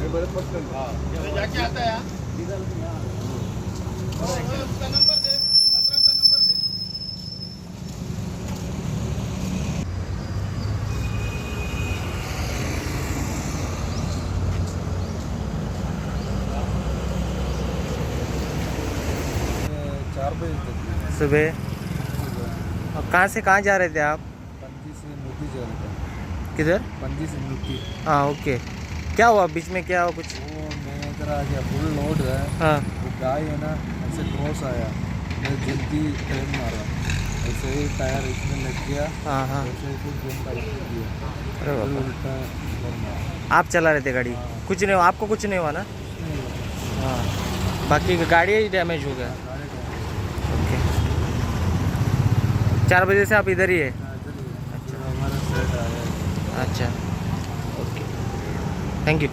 जाके आता है उसका नंबर दे, पत्रांचा नंबर दे. सुबह. और कहाँ से कहाँ जा रहे थे आप? पंजी से नूती जा रहे थे. किधर? पंजी से नूती. हाँ ओके. क्या हुआ बीच में, क्या हुआ कुछ? वो मैं इधर आ गया, फुल लोड है. हाँ. वो गाय है ना, ऐसे क्रॉस आया, मैं जल्दी ट्रेन मारा, ऐसे ही टायर इसमें लग गया. हाँ हाँ. ऐसे ही फिर गेम का दिया. अरे फिर बाबा. उल्टा मारा. आप चला रहे थे गाड़ी? हाँ. कुछ नहीं हुआ आपको? कुछ नहीं हुआ ना? हाँ. बाकी गाड़ी ही डैमेज हो गया. ओके. 4 बजे से आप इधर ही है? हमारा सेट आया. अच्छा ओके. Thank you.